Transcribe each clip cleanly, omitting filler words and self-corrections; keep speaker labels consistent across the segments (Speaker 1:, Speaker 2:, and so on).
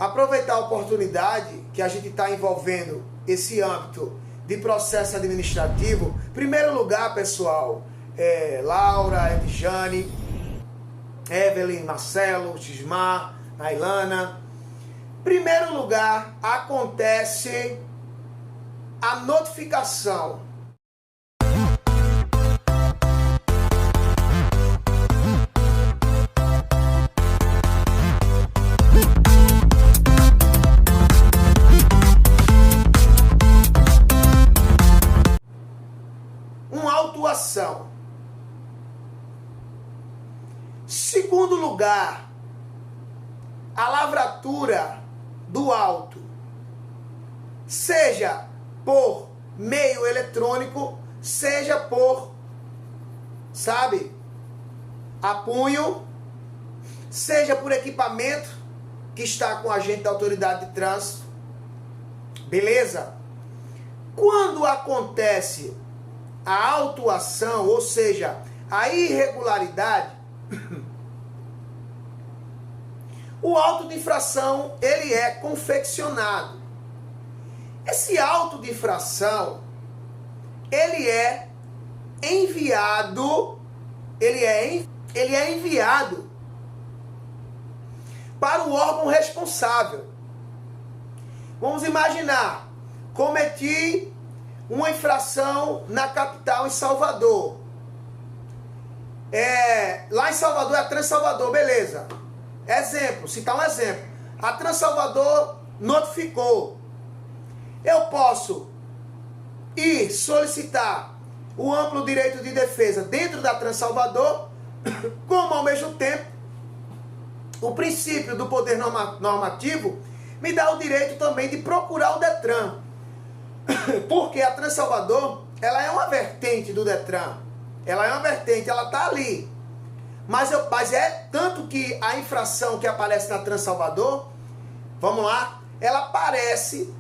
Speaker 1: aproveitar a oportunidade que a gente está envolvendo esse âmbito de processo administrativo. Em primeiro lugar, pessoal, Laura, Edjane, Evelyn, Marcelo, Gismar, Ailana. Em primeiro lugar, acontece a notificação. Uma autuação. Segundo lugar, a lavratura do auto, seja por meio eletrônico, seja por, a punho, seja por equipamento que está com o agente da autoridade de trânsito. Beleza? Quando acontece a autuação, ou seja, a irregularidade, o auto de infração, ele é confeccionado. Esse auto de infração, ele é enviado, para o órgão responsável. Vamos imaginar, cometi uma infração na capital, em Salvador. Lá em Salvador é a Transalvador, beleza. Exemplo, citar um exemplo. A Transalvador notificou. Eu posso ir solicitar o amplo direito de defesa dentro da Transalvador, como ao mesmo tempo o princípio do poder normativo me dá o direito também de procurar o Detran. Porque a Transalvador, ela é uma vertente do Detran. Ela é uma vertente, ela está ali. Mas é tanto que a infração que aparece na Transalvador, vamos lá, ela aparece,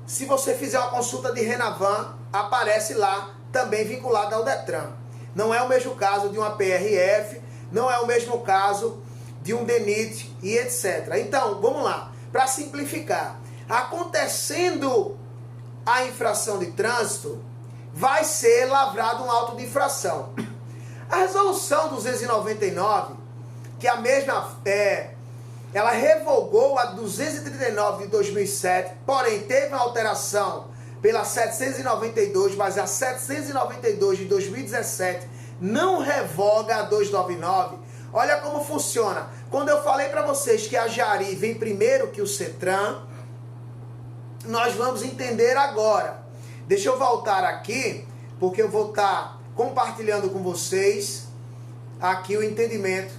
Speaker 1: se você fizer uma consulta de Renavan, aparece lá também vinculada ao Detran. Não é o mesmo caso de uma PRF, não é o mesmo caso de um DENIT e etc. Então, vamos lá, para simplificar. Acontecendo a infração de trânsito, vai ser lavrado um auto de infração. A resolução 299, que a mesma ela revogou a 239 de 2007, porém teve uma alteração pela 792, mas a 792 de 2017 não revoga a 299. Olha como funciona. Quando eu falei para vocês que a Jari vem primeiro que o CETRAN, nós vamos entender agora. Deixa eu voltar aqui, porque eu vou estar compartilhando com vocês aqui o entendimento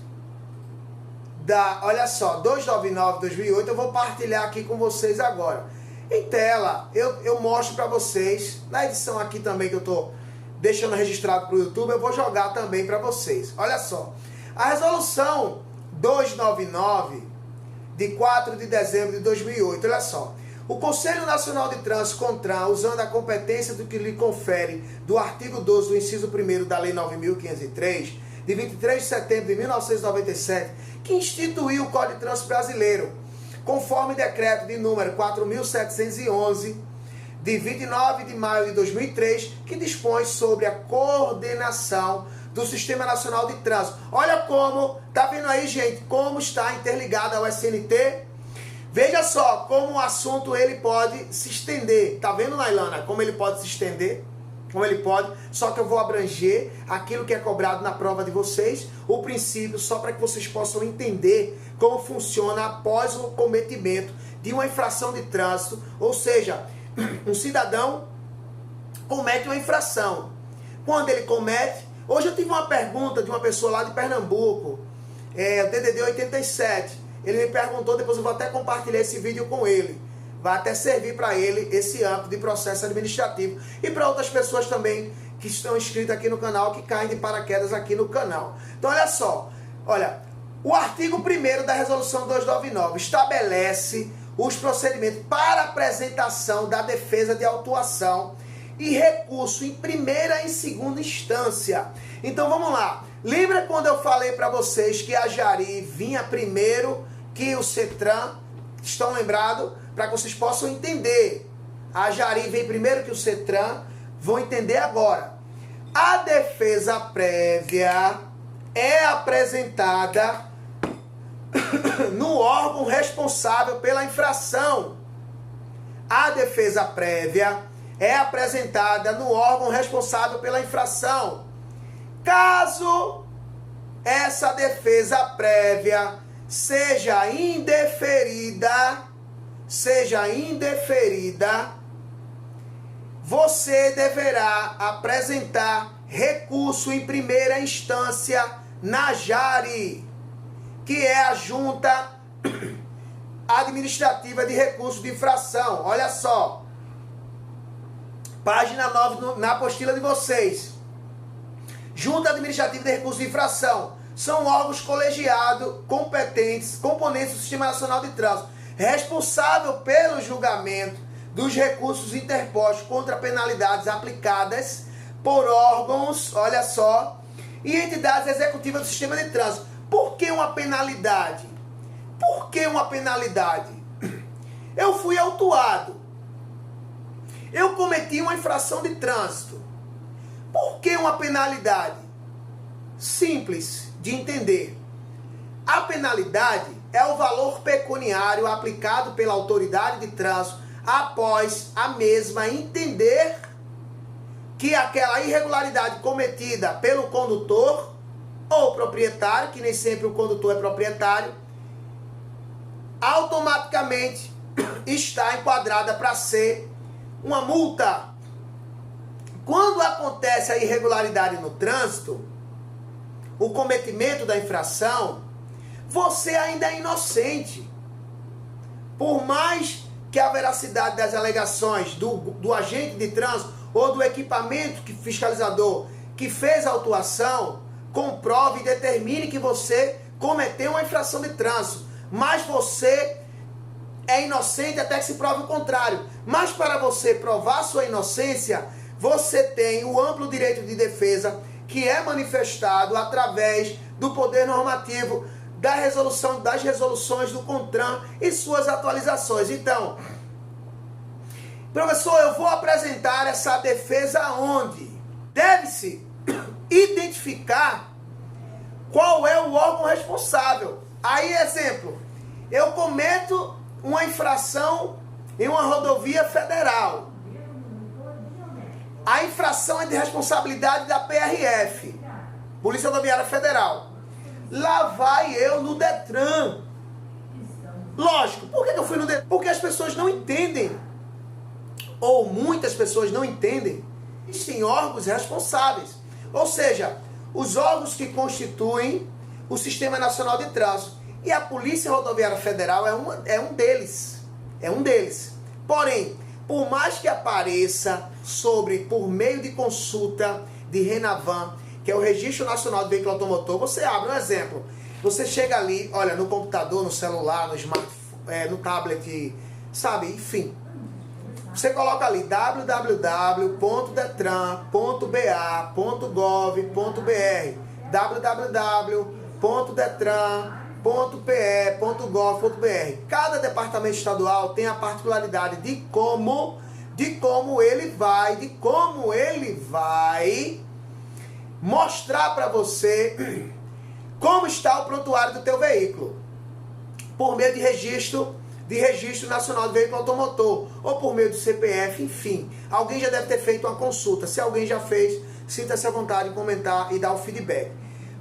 Speaker 1: da, olha só, 299/2008, eu vou partilhar aqui com vocês agora. Em tela, eu mostro para vocês, na edição aqui também que eu estou deixando registrado para o YouTube, eu vou jogar também para vocês. Olha só, a resolução 299 de 4 de dezembro de 2008, olha só. O Conselho Nacional de Trânsito, CONTRAN, usando a competência do que lhe confere do artigo 12 do inciso 1º da Lei 9.503, de 23 de setembro de 1997, que instituiu o Código de Trânsito Brasileiro, conforme decreto de número 4.711, de 29 de maio de 2003, que dispõe sobre a coordenação do Sistema Nacional de Trânsito. Olha como, tá vendo aí, gente, como está interligado ao SNT? Veja só como o assunto ele pode se estender. Tá vendo, Nailana, como ele pode se estender? Como ele pode, só que eu vou abranger aquilo que é cobrado na prova de vocês, o princípio, só para que vocês possam entender como funciona após o cometimento de uma infração de trânsito, ou seja, um cidadão comete uma infração. Quando ele comete, hoje eu tive uma pergunta de uma pessoa lá de Pernambuco, o DDD 87, ele me perguntou, depois eu vou até compartilhar esse vídeo com ele. Vai até servir para ele esse âmbito de processo administrativo. E para outras pessoas também que estão inscritas aqui no canal, que caem de paraquedas aqui no canal. Então olha só, olha, o artigo 1º da resolução 299 estabelece os procedimentos para apresentação da defesa de autuação e recurso em primeira e segunda instância. Então vamos lá. Lembra quando eu falei para vocês que a Jari vinha primeiro que o CETRAN? Estão lembrados? Para que vocês possam entender. A Jari vem primeiro que o CETRAN, vão entender agora. A defesa prévia é apresentada no órgão responsável pela infração. A defesa prévia é apresentada no órgão responsável pela infração. Caso essa defesa prévia seja indeferida, você deverá apresentar recurso em primeira instância na Jari, que é a Junta Administrativa de Recursos de Infração. Olha só, página 9 na apostila de vocês. Junta Administrativa de Recursos de Infração são órgãos colegiados competentes, componentes do Sistema Nacional de Trânsito, responsável pelo julgamento dos recursos interpostos contra penalidades aplicadas por órgãos, olha só, e entidades executivas do Sistema de Trânsito. Por que uma penalidade? Por que uma penalidade? Eu fui autuado. Eu cometi uma infração de trânsito. Por que uma penalidade? Simples de entender. A penalidade é o valor pecuniário aplicado pela autoridade de trânsito após a mesma entender que aquela irregularidade cometida pelo condutor ou proprietário, que nem sempre o condutor é proprietário, automaticamente está enquadrada para ser uma multa. Quando acontece a irregularidade no trânsito, o cometimento da infração, você ainda é inocente. Por mais que a veracidade das alegações do agente de trânsito ou do equipamento fiscalizador que fez a autuação comprove e determine que você cometeu uma infração de trânsito, mas você é inocente até que se prove o contrário. Mas para você provar sua inocência, você tem o amplo direito de defesa que é manifestado através do poder normativo das resoluções do CONTRAN e suas atualizações. Então, professor, eu vou apresentar essa defesa onde? Deve-se identificar qual é o órgão responsável. Aí, exemplo, eu cometo uma infração em uma rodovia federal. A infração é de responsabilidade da PRF, Polícia Rodoviária Federal. Lá vai eu no DETRAN. Lógico, por que eu fui no DETRAN? Porque as pessoas não entendem, ou muitas pessoas não entendem, existem órgãos responsáveis. Ou seja, os órgãos que constituem o Sistema Nacional de Trânsito. E a Polícia Rodoviária Federal é um deles. É um deles. Porém, por mais que apareça por meio de consulta de RENAVAN, que é o Registro Nacional de Veículo Automotor, você abre um exemplo. Você chega ali, olha, no computador, no celular, no smartphone, no tablet, sabe, enfim. Você coloca ali www.detran.ba.gov.br www.detran.pe.gov.br. Cada departamento estadual tem a particularidade de como ele vai mostrar para você como está o prontuário do teu veículo, por meio de registro nacional de veículo automotor, ou por meio do CPF, enfim. Alguém já deve ter feito uma consulta. Se alguém já fez, sinta-se à vontade de comentar e dar o feedback.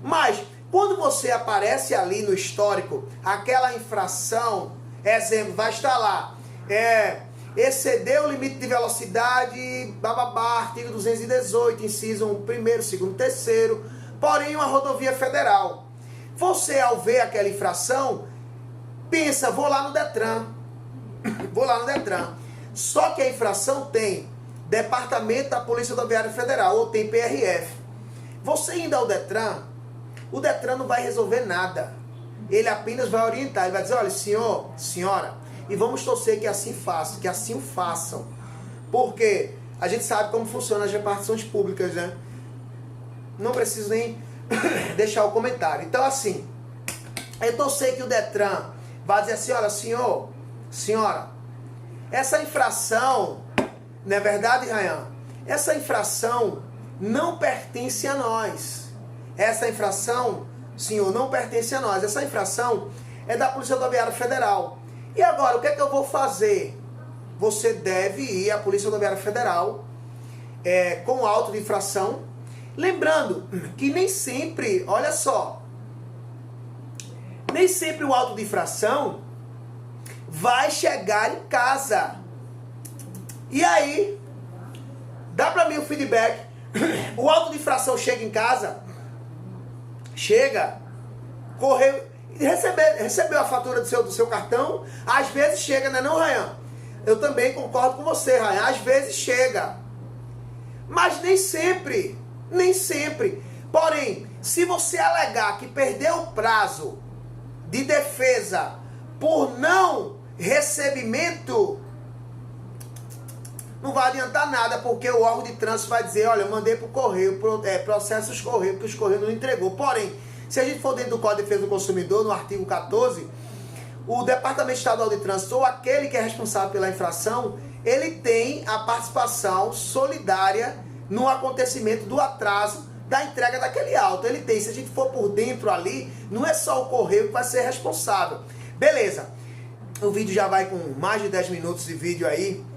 Speaker 1: Mas, quando você aparece ali no histórico, aquela infração, exemplo, vai estar lá, excedeu o limite de velocidade, bababá, artigo 218, inciso 1º, 2º, 3º, porém uma rodovia federal. Você, ao ver aquela infração, pensa, vou lá no DETRAN. Só que a infração tem Departamento da Polícia Rodoviária Federal, ou tem PRF. Você indo ao DETRAN, o DETRAN não vai resolver nada. Ele apenas vai orientar, ele vai dizer, olha, senhor, senhora, e vamos torcer que assim façam, que assim o façam. Porque a gente sabe como funcionam as repartições públicas, né? Não preciso nem deixar o comentário. Então, assim, eu torcer que o DETRAN vai dizer assim, olha, senhor, Senhora, essa infração, não é verdade, Rayan? Essa infração não pertence a nós. Essa infração, senhor, não pertence a nós. Essa infração é da Polícia Rodoviária Federal. E agora, o que é que eu vou fazer? Você deve ir à Polícia Rodoviária Federal com auto de infração. Lembrando que nem sempre, olha só, nem sempre o auto de infração vai chegar em casa. E aí, dá pra mim o feedback. O auto de infração chega em casa, chega, correu, recebeu a fatura do seu cartão, às vezes chega, não é não, Rayan? Eu também concordo com você, Rayan, às vezes chega. Mas nem sempre, nem sempre. Porém, se você alegar que perdeu o prazo de defesa por não recebimento, não vai adiantar nada, porque o órgão de trânsito vai dizer, olha, eu mandei para o Correio, processo os Correios, porque os Correios não entregou. Porém, se a gente for dentro do Código de Defesa do Consumidor, no artigo 14, o Departamento Estadual de Trânsito, ou aquele que é responsável pela infração, ele tem a participação solidária no acontecimento do atraso da entrega daquele auto. Ele tem, se a gente for por dentro ali, não é só o Correio que vai ser responsável. Beleza, o vídeo já vai com mais de 10 minutos de vídeo aí.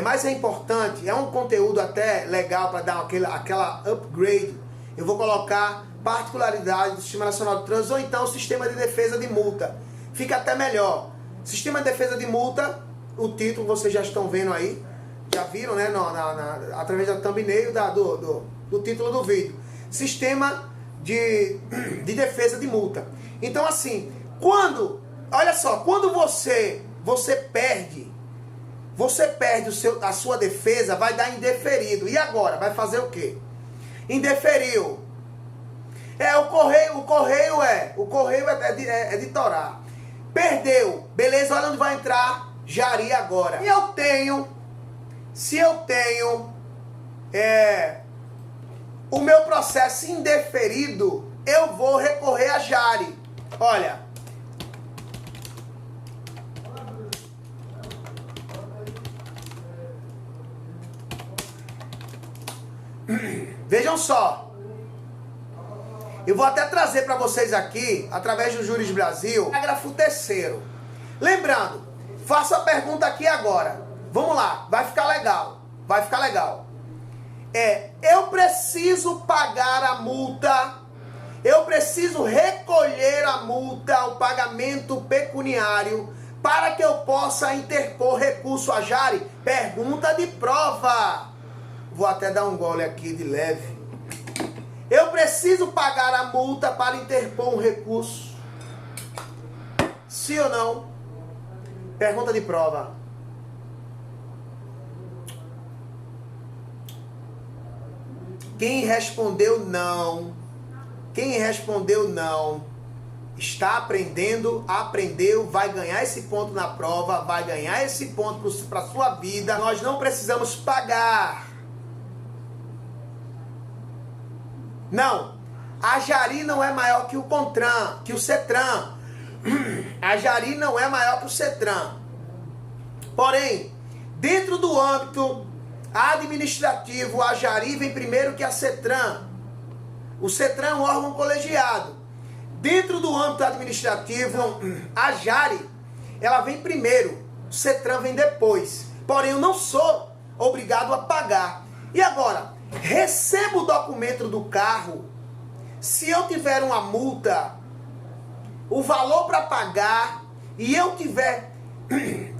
Speaker 1: Mas é importante, é um conteúdo até legal para dar aquela upgrade. Eu vou colocar particularidade do Sistema Nacional de Trânsito, ou então o Sistema de Defesa de Multa. Fica até melhor. Sistema de Defesa de Multa, o título vocês já estão vendo aí. Já viram, né? Através da thumbnail do título do vídeo. Sistema de Defesa de Multa. Então assim, olha só, quando você perde a sua defesa, vai dar indeferido. E agora? Vai fazer o quê? Indeferiu. O correio é editorar. Perdeu. Beleza, olha onde vai entrar Jari agora. Se eu tenho o meu processo indeferido, eu vou recorrer a Jari. Olha. Vejam só. Eu vou até trazer para vocês aqui, através do Júris Brasil, parágrafo 3º. Lembrando, faço a pergunta aqui agora. Vamos lá, vai ficar legal. Vai ficar legal. Eu preciso pagar a multa, eu preciso recolher a multa, o pagamento pecuniário, para que eu possa interpor recurso a Jari? Pergunta de prova. Vou até dar um gole aqui de leve. Eu preciso pagar a multa para interpor um recurso? Sim ou não? Pergunta de prova. Quem respondeu não, está aprendendo, aprendeu, vai ganhar esse ponto na prova, vai ganhar esse ponto para a sua vida. Nós não precisamos pagar. Não, a Jari não é maior que o CONTRAN, que o CETRAN. A Jari não é maior que o CETRAN. Porém, dentro do âmbito administrativo, a Jari vem primeiro que a CETRAN. O CETRAN é um órgão colegiado. Dentro do âmbito administrativo, a Jari, ela vem primeiro. O CETRAN vem depois. Porém, eu não sou obrigado a pagar. E agora? Recebo o documento do carro. Se eu tiver uma multa, o valor para pagar, e eu tiver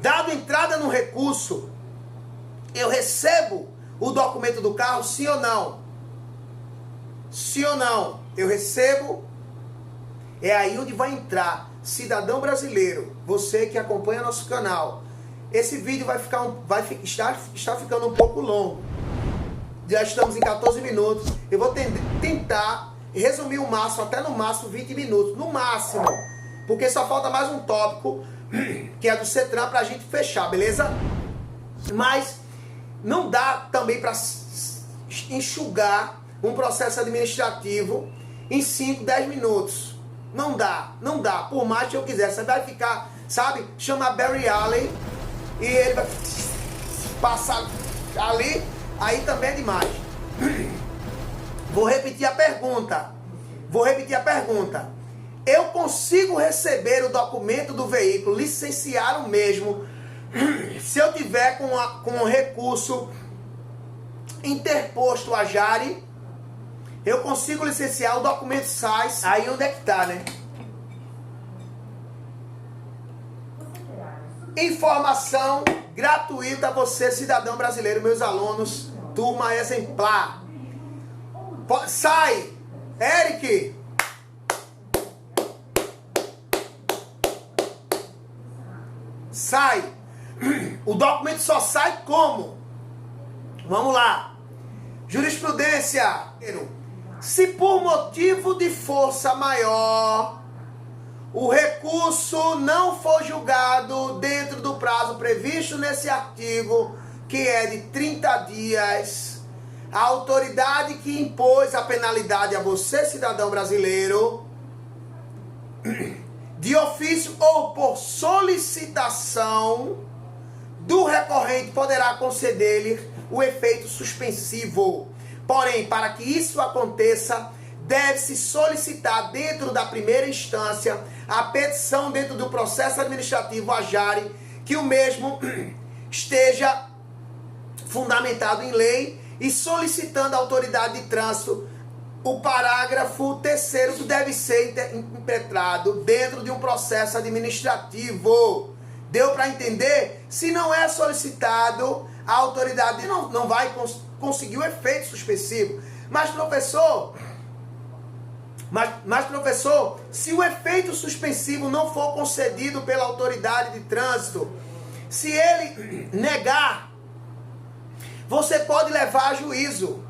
Speaker 1: dado entrada no recurso, eu recebo o documento do carro, sim ou não? Sim ou não? Eu recebo. É aí onde vai entrar, cidadão brasileiro, você que acompanha nosso canal. Esse vídeo está ficando um pouco longo. Já estamos em 14 minutos. Eu vou tentar resumir o máximo, até no máximo 20 minutos. No máximo. Porque só falta mais um tópico, que é do CETRAN, pra gente fechar, beleza? Mas não dá também para enxugar um processo administrativo em 5, 10 minutos. Não dá. Por mais que eu quiser. Você vai ficar sabe? Chama Barry Allen e ele vai passar ali, aí também é demais. Vou repetir a pergunta. Eu consigo receber o documento do veículo, licenciar o mesmo, se eu tiver com um recurso interposto a Jari? Eu consigo licenciar, o documento sai. Aí onde é que tá, né? Informação gratuita a você, cidadão brasileiro, meus alunos, turma exemplar. Sai! Eric! Sai! O documento só sai como? Vamos lá. Jurisprudência. Se por motivo de força maior o recurso não for julgado dentro do prazo previsto nesse artigo, que é de 30 dias, a autoridade que impôs a penalidade a você, cidadão brasileiro, de ofício ou por solicitação do recorrente, poderá conceder-lhe o efeito suspensivo. Porém, para que isso aconteça, deve-se solicitar dentro da primeira instância a petição dentro do processo administrativo a Jari, que o mesmo esteja fundamentado em lei, e solicitando à autoridade de trânsito o parágrafo 3º que deve ser impetrado dentro de um processo administrativo. Deu para entender? Se não é solicitado, a autoridade não vai conseguir o efeito suspensivo. Mas professor, se o efeito suspensivo não for concedido pela autoridade de trânsito, se ele negar, você pode levar a juízo.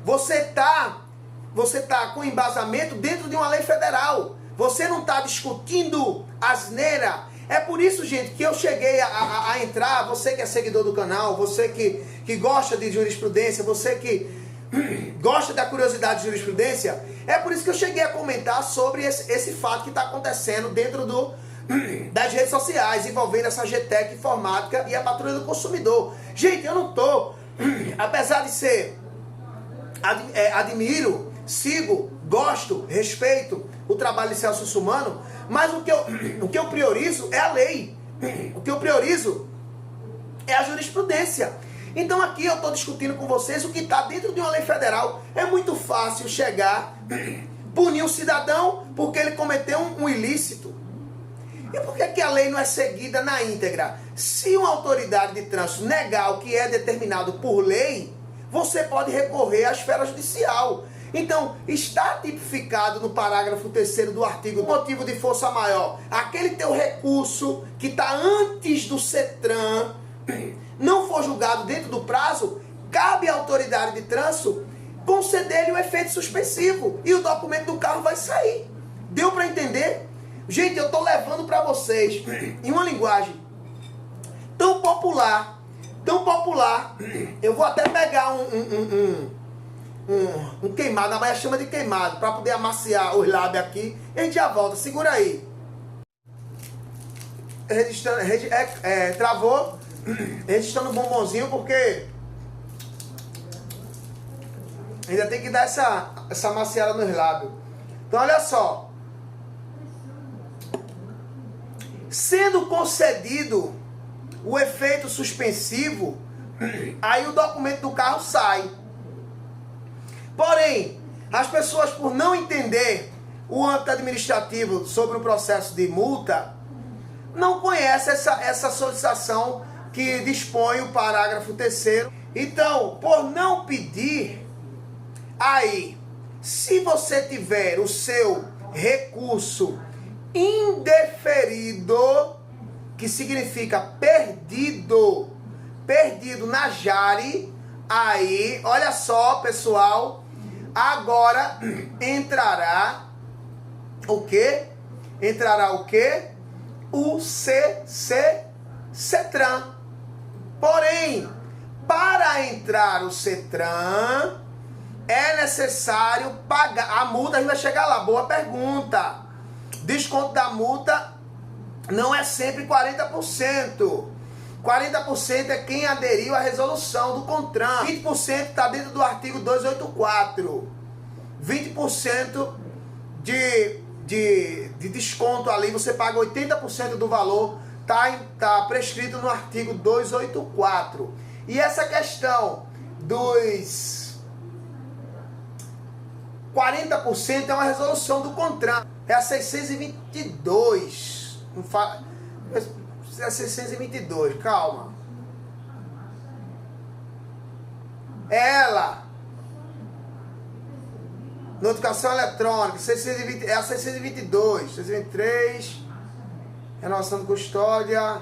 Speaker 1: Você tá com embasamento dentro de uma lei federal. Você não está discutindo asneira. É por isso, gente, que eu cheguei a entrar, você que é seguidor do canal, você que gosta de jurisprudência, você que gosta da curiosidade de jurisprudência, é por isso que eu cheguei a comentar sobre esse fato que está acontecendo dentro das redes sociais, envolvendo essa GTEC Informática e a Patrulha do Consumidor. Gente, eu não tô, apesar de ser, admiro, sigo, gosto, respeito o trabalho de Celso Russomano, mas o que eu priorizo é a lei. O que eu priorizo é a jurisprudência. Então aqui eu estou discutindo com vocês o que está dentro de uma lei federal. É muito fácil chegar, punir um cidadão porque ele cometeu um ilícito. E por que a lei não é seguida na íntegra? Se uma autoridade de trânsito negar o que é determinado por lei, você pode recorrer à esfera judicial. Então, está tipificado no parágrafo 3º do artigo, motivo de força maior, aquele teu recurso que está antes do CETRAN, não for julgado dentro do prazo, cabe à autoridade de trânsito conceder-lhe o efeito suspensivo e o documento do carro vai sair. Deu para entender? Gente, eu estou levando para vocês em uma linguagem tão popular, eu vou até pegar um queimado, a Bahia chama de queimado, para poder amaciar os lábios aqui. A gente já volta, segura aí. Travou, registrando o bombonzinho, porque ainda tem que dar essa amaciada nos lábios. Então olha só, sendo concedido o efeito suspensivo, aí o documento do carro sai. Porém, as pessoas, por não entender o âmbito administrativo sobre o processo de multa, não conhecem essa solicitação que dispõe o parágrafo 3º. Então, por não pedir, aí, se você tiver o seu recurso indeferido, que significa perdido na Jari, aí, olha só, pessoal, agora entrará o quê? O CETRAN. Porém, para entrar o CETRAN, é necessário pagar. A multa, a gente vai chegar lá, boa pergunta. Desconto da multa não é sempre 40%. 40% é quem aderiu à resolução do CONTRAN. 20% está dentro do artigo 284. 20% de desconto ali, você paga 80% do valor, tá prescrito no artigo 284. E essa questão dos 40% é uma resolução do CONTRAN. É a 622. É 622, calma. Ela. Notificação eletrônica, 620, é a 622, 623. Renovação de custódia.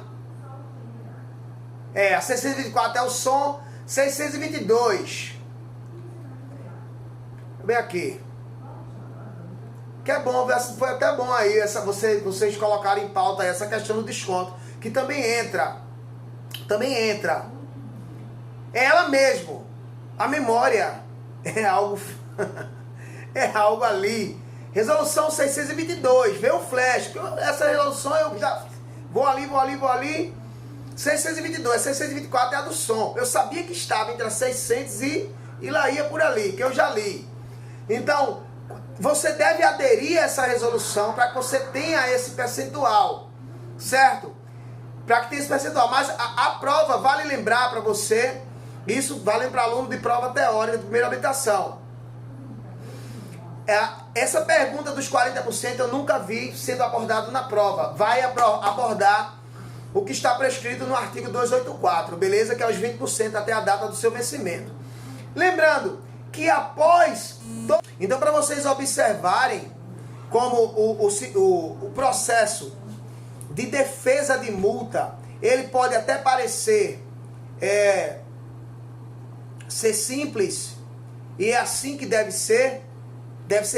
Speaker 1: É, a 624 é o som, 622. Bem aqui. Que é bom, foi até bom aí vocês colocarem em pauta essa questão do desconto, que também entra. É ela mesmo. A memória é algo é algo ali. Resolução 622, vê o flash. Essa resolução eu já vou ali. 622, 624 é a do som. Eu sabia que estava entre as 600 e lá ia por ali, que eu já li. Então, você deve aderir a essa resolução para que você tenha esse percentual, certo? Para que tenha esse percentual. Mas a prova, vale lembrar para você, isso vale para aluno de prova teórica de primeira habilitação. Essa pergunta dos 40% eu nunca vi sendo abordado na prova. Vai abordar o que está prescrito no artigo 284, beleza? Que é os 20% até a data do seu vencimento. Lembrando que após... Então, para vocês observarem como o processo de defesa de multa, ele pode até parecer ser simples, e é assim que deve ser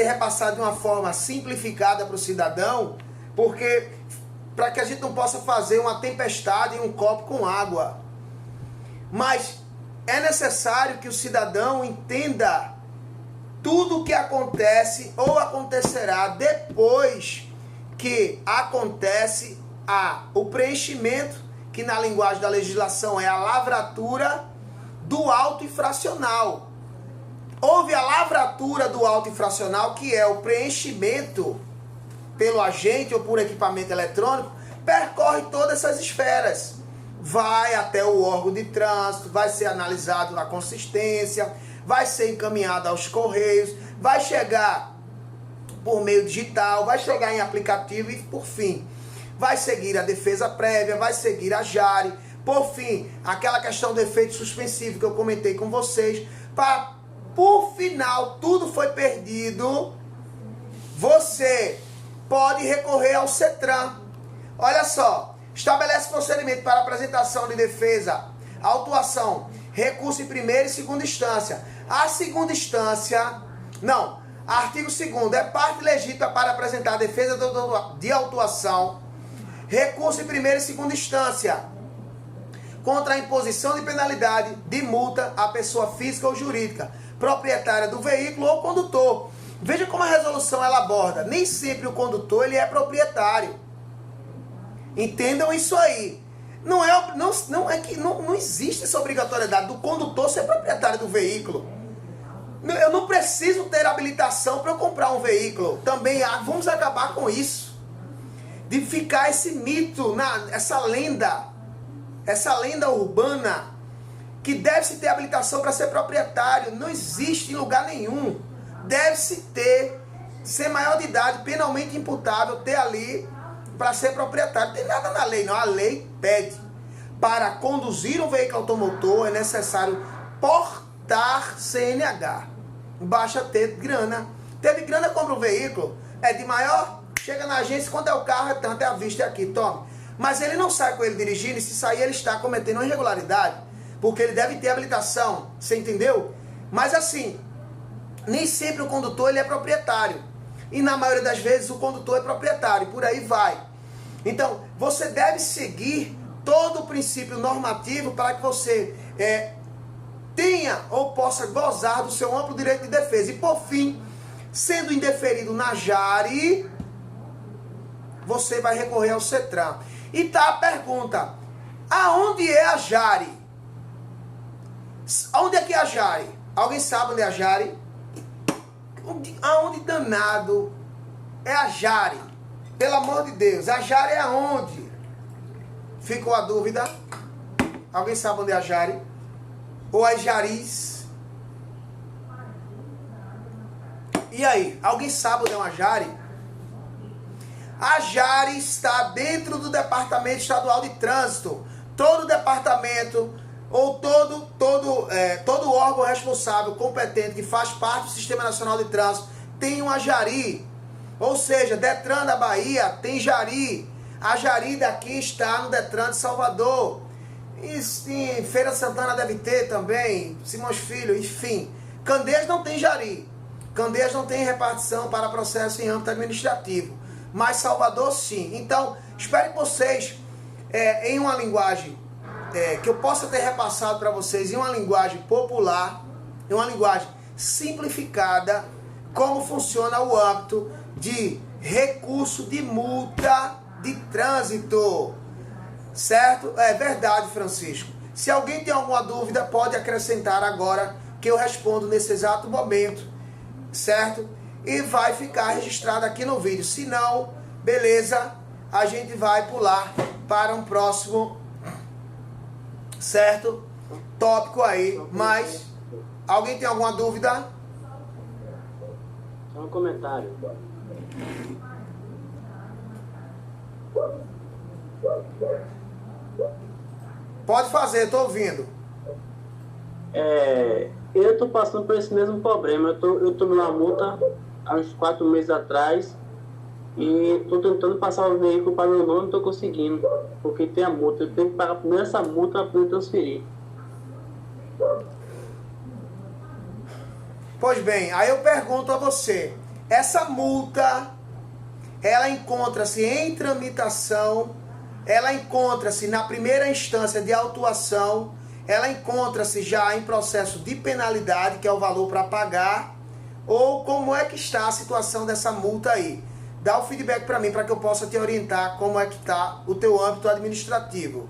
Speaker 1: repassado de uma forma simplificada para o cidadão, porque para que a gente não possa fazer uma tempestade em um copo com água. Mas é necessário que o cidadão entenda tudo o que acontece ou acontecerá depois que acontece o preenchimento, que na linguagem da legislação é a lavratura do auto infracional. Houve a lavratura do auto infracional, que é o preenchimento pelo agente ou por equipamento eletrônico, percorre todas essas esferas. Vai até o órgão de trânsito, vai ser analisado na consistência, vai ser encaminhado aos correios, vai chegar por meio digital, vai chegar em aplicativo e, por fim, vai seguir a defesa prévia, vai seguir a JARE, por fim, aquela questão do efeito suspensivo que eu comentei com vocês, por final, tudo foi perdido, você pode recorrer ao CETRAN. Olha só, estabelece procedimento para apresentação de defesa, autuação, recurso em primeira e segunda instância. A segunda instância, não, artigo 2º, é parte legítima para apresentar a defesa de autuação, recurso em primeira e segunda instância, contra a imposição de penalidade de multa à pessoa física ou jurídica, proprietária do veículo ou condutor. Veja como a resolução ela aborda. Nem sempre o condutor ele é proprietário. Entendam isso aí. Não existe essa obrigatoriedade do condutor ser proprietário do veículo. Eu não preciso ter habilitação para eu comprar um veículo. Também vamos acabar com isso. De ficar esse mito, essa lenda urbana, que deve-se ter habilitação para ser proprietário. Não existe em lugar nenhum. Deve-se ser maior de idade, penalmente imputável, ter ali para ser proprietário. Não tem nada na lei, não. A lei pede. Para conduzir um veículo automotor é necessário portar CNH. Basta ter grana. Teve grana, compra um veículo. É de maior, chega na agência, quando é o carro, é tanto, é a vista, é aqui, tome. Mas ele não sai com ele dirigindo, e se sair ele está cometendo uma irregularidade, porque ele deve ter habilitação, você entendeu? Mas assim, nem sempre o condutor ele é proprietário. E na maioria das vezes o condutor é proprietário, por aí vai. Então, você deve seguir todo o princípio normativo para que você tenha ou possa gozar do seu amplo direito de defesa. E por fim, sendo indeferido na JARE, você vai recorrer ao CETRAN. E tá a pergunta, aonde é a Jari? Onde é que é a Jari? Alguém sabe onde é a Jari? Aonde danado é a Jari? Pelo amor de Deus, a Jari é aonde? Ficou a dúvida? Alguém sabe onde é a Jari? Ou as Jaris? E aí, alguém sabe onde é uma Jari? A Jari está dentro do Departamento Estadual de Trânsito. Todo departamento ou todo órgão responsável, competente, que faz parte do Sistema Nacional de Trânsito, tem uma Jari. Ou seja, Detran da Bahia tem Jari. A Jari daqui está no Detran de Salvador. E sim, Feira Santana deve ter também, Simões Filho, enfim. Candeias não tem Jari. Candeias não tem repartição para processo em âmbito administrativo. Mas Salvador sim. Então, espero que vocês, em uma linguagem que eu possa ter repassado para vocês, em uma linguagem popular, em uma linguagem simplificada, como funciona o âmbito de recurso de multa de trânsito. Certo? É verdade, Francisco. Se alguém tem alguma dúvida, pode acrescentar agora, que eu respondo nesse exato momento. Certo? E vai ficar registrado aqui no vídeo. Se não, beleza, a gente vai pular para um próximo, certo? Tópico aí. Mas, alguém tem alguma dúvida?
Speaker 2: Só um comentário.
Speaker 1: Pode fazer, estou ouvindo.
Speaker 2: Eu estou passando por esse mesmo problema. Eu tomei uma multa há uns 4 meses atrás e estou tentando passar o veículo para meu nome, não estou conseguindo, porque tem a multa. Eu tenho que pagar primeiro essa multa para poder transferir.
Speaker 1: Pois bem, aí eu pergunto a você, essa multa, ela encontra-se em tramitação, ela encontra-se na primeira instância de autuação, ela encontra-se já em processo de penalidade, que é o valor para pagar, ou como é que está a situação dessa multa aí? Dá o feedback para mim, para que eu possa te orientar como é que está o teu âmbito administrativo.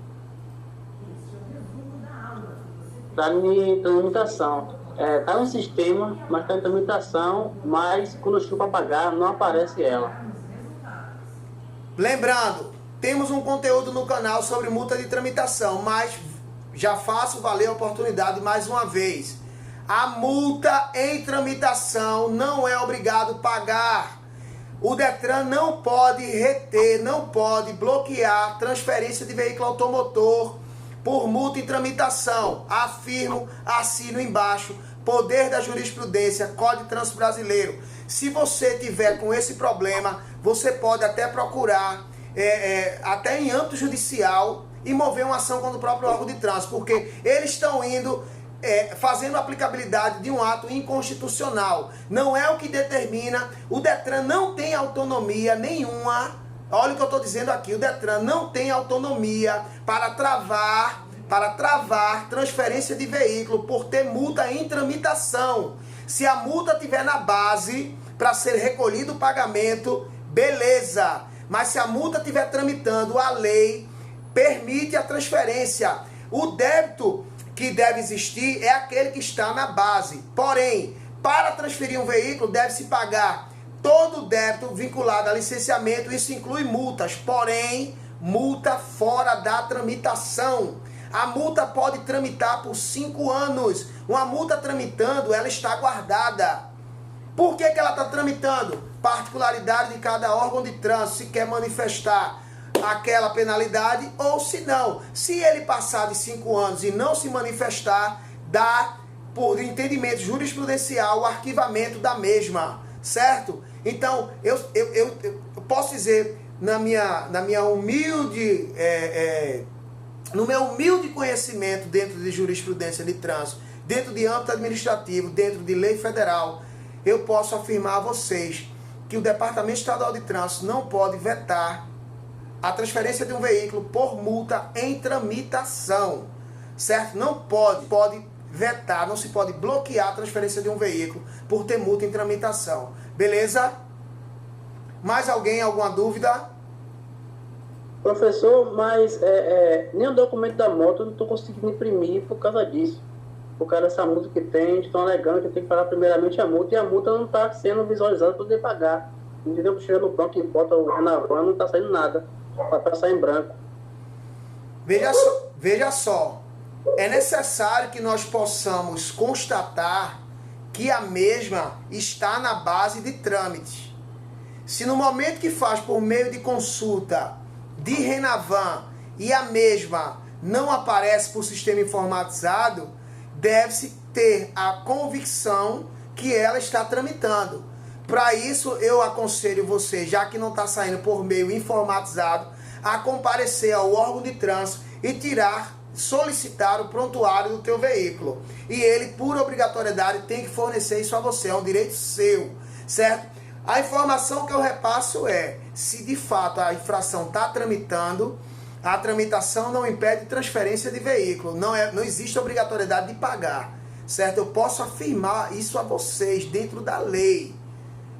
Speaker 2: Está em tramitação. Está no sistema, mas está em tramitação, mas quando eu chego para pagar, não aparece ela.
Speaker 1: Lembrando, temos um conteúdo no canal sobre multa de tramitação, mas já faço valer a oportunidade mais uma vez. A multa em tramitação não é obrigado a pagar. O Detran não pode reter, não pode bloquear transferência de veículo automotor por multa em tramitação. Afirmo, assino embaixo, poder da jurisprudência, Código de Trânsito Brasileiro. Se você tiver com esse problema, você pode até procurar, até em âmbito judicial, e mover uma ação contra o próprio órgão de trânsito, porque eles estão indo fazendo aplicabilidade de um ato inconstitucional. Não é o que determina. O Detran não tem autonomia nenhuma. Olha o que eu estou dizendo aqui. O Detran não tem autonomia para travar transferência de veículo por ter multa em tramitação. Se a multa estiver na base para ser recolhido o pagamento, beleza. Mas se a multa estiver tramitando, a lei permite a transferência. O débito que deve existir é aquele que está na base. Porém, para transferir um veículo, deve-se pagar todo o débito vinculado a licenciamento. Isso inclui multas, porém, multa fora da tramitação. A multa pode tramitar por 5 anos. Uma multa tramitando, ela está guardada. Por que ela está tramitando? Particularidade de cada órgão de trânsito, se quer manifestar aquela penalidade ou se não. Se ele passar de 5 anos e não se manifestar, dá, por entendimento jurisprudencial, o arquivamento da mesma, certo? Então, eu posso dizer, na minha humilde, no meu humilde conhecimento dentro de jurisprudência de trânsito, dentro de âmbito administrativo, dentro de lei federal, eu posso afirmar a vocês que o Departamento Estadual de Trânsito não pode vetar a transferência de um veículo por multa em tramitação, certo? Não pode vetar, não se pode bloquear a transferência de um veículo por ter multa em tramitação, beleza? Mais alguém, alguma dúvida?
Speaker 2: Professor, mas nem o documento da moto eu não estou conseguindo imprimir por causa disso. Por causa dessa multa que tem, estão alegando que eu tenho que pagar primeiramente a multa, e a multa não está sendo visualizada para poder pagar. Entendeu? Chega no banco, importa o Renavan, não está saindo nada. Vai passar em branco.
Speaker 1: Veja só, é necessário que nós possamos constatar que a mesma está na base de trâmite. Se no momento que faz por meio de consulta de Renavan e a mesma não aparece por sistema informatizado, deve-se ter a convicção que ela está tramitando. Para isso, eu aconselho você, já que não está saindo por meio informatizado, a comparecer ao órgão de trânsito e solicitar o prontuário do teu veículo. E ele, por obrigatoriedade, tem que fornecer isso a você, é um direito seu, certo? A informação que eu repasso é, se de fato a infração está tramitando, a tramitação não impede transferência de veículo, não existe obrigatoriedade de pagar, certo? Eu posso afirmar isso a vocês dentro da lei.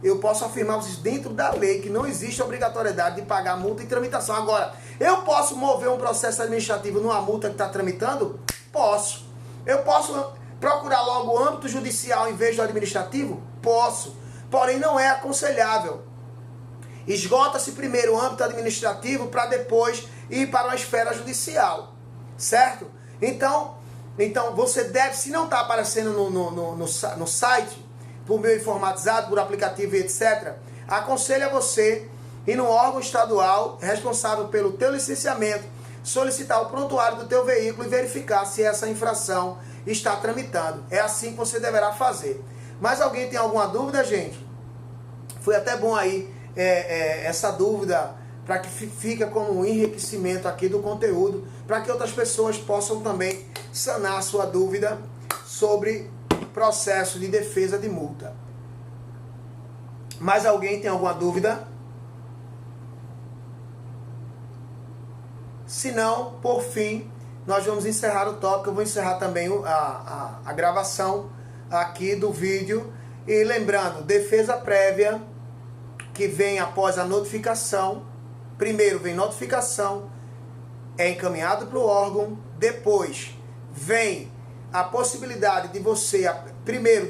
Speaker 1: Eu posso afirmar a vocês dentro da lei que não existe obrigatoriedade de pagar multa e tramitação. Agora, eu posso mover um processo administrativo numa multa que está tramitando? Posso. Eu posso procurar logo o âmbito judicial em vez do administrativo? Posso. Porém, não é aconselhável. Esgota-se primeiro o âmbito administrativo para depois ir para uma esfera judicial, certo? Então você deve, se não está aparecendo no site, por meio informatizado, por aplicativo e etc., aconselho a você ir no órgão estadual responsável pelo teu licenciamento, solicitar o prontuário do teu veículo e verificar se essa infração está tramitando. É assim que você deverá fazer. Mas alguém tem alguma dúvida, gente? Foi até bom aí essa dúvida, para que fique como um enriquecimento aqui do conteúdo, para que outras pessoas possam também sanar a sua dúvida sobre processo de defesa de multa. Mais alguém tem alguma dúvida? Se não, por fim, nós vamos encerrar o tópico. Eu vou encerrar também a gravação aqui do vídeo. E lembrando, defesa prévia, que vem após a notificação. Primeiro vem notificação, é encaminhado para o órgão. Depois vem a possibilidade de você, primeiro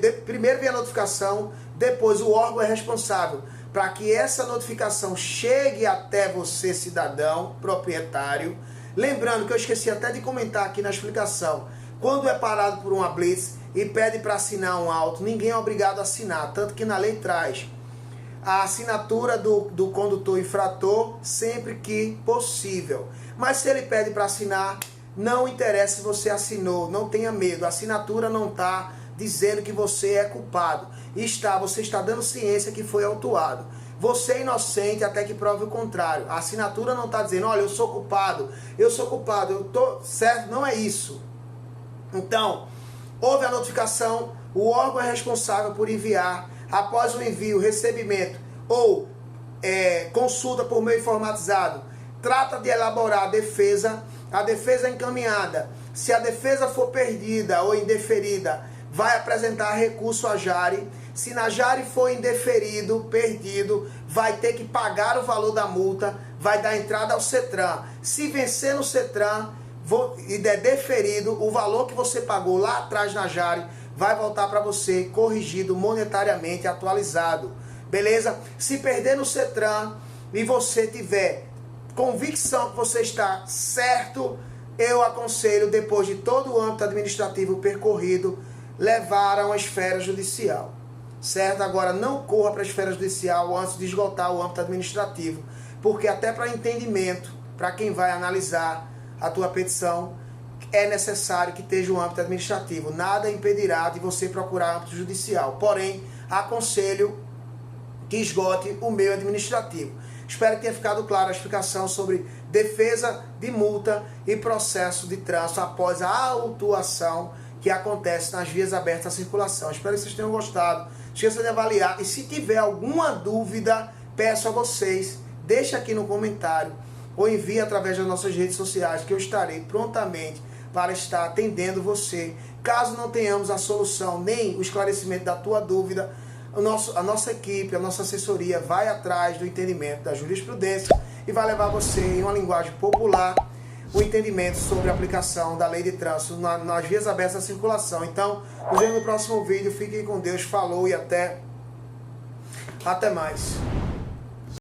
Speaker 1: vem a notificação, depois o órgão é responsável para que essa notificação chegue até você, cidadão, proprietário. Lembrando que eu esqueci até de comentar aqui na explicação, quando é parado por uma blitz e pede para assinar um auto, ninguém é obrigado a assinar, tanto que na lei traz a assinatura do condutor infrator sempre que possível. Mas se ele pede para assinar, não interessa se você assinou, não tenha medo, a assinatura não está dizendo que você é culpado. Você está dando ciência que foi autuado. Você é inocente até que prove o contrário. A assinatura não está dizendo, olha, eu sou culpado, eu estou certo, não é isso. Então, houve a notificação, o órgão é responsável por enviar, após o envio, recebimento ou consulta por meio informatizado, trata de elaborar a defesa é encaminhada. Se a defesa for perdida ou indeferida, vai apresentar recurso à Jari. Se na Jari for indeferido, perdido, vai ter que pagar o valor da multa, vai dar entrada ao CETRAN. Se vencer no CETRAN e der deferido, o valor que você pagou lá atrás na Jari vai voltar para você corrigido monetariamente, atualizado. Beleza? Se perder no CETRAN e você tiver convicção que você está certo, eu aconselho, depois de todo o âmbito administrativo percorrido, levar a uma esfera judicial. Certo? Agora, não corra para a esfera judicial antes de esgotar o âmbito administrativo, porque até para entendimento, para quem vai analisar a tua petição, é necessário que esteja o âmbito administrativo. Nada impedirá de você procurar âmbito judicial. Porém, aconselho que esgote o meio administrativo. Espero que tenha ficado clara a explicação sobre defesa de multa e processo de trânsito após a autuação que acontece nas vias abertas à circulação. Espero que vocês tenham gostado. Não esqueça de avaliar. E se tiver alguma dúvida, peço a vocês, deixe aqui no comentário ou envie através das nossas redes sociais, que eu estarei prontamente para estar atendendo você. Caso não tenhamos a solução nem o esclarecimento da tua dúvida, a nossa equipe, a nossa assessoria vai atrás do entendimento da jurisprudência e vai levar você, em uma linguagem popular, o entendimento sobre a aplicação da lei de trânsito nas vias abertas da circulação. Então, nos vemos no próximo vídeo. Fiquem com Deus. Falou e até mais.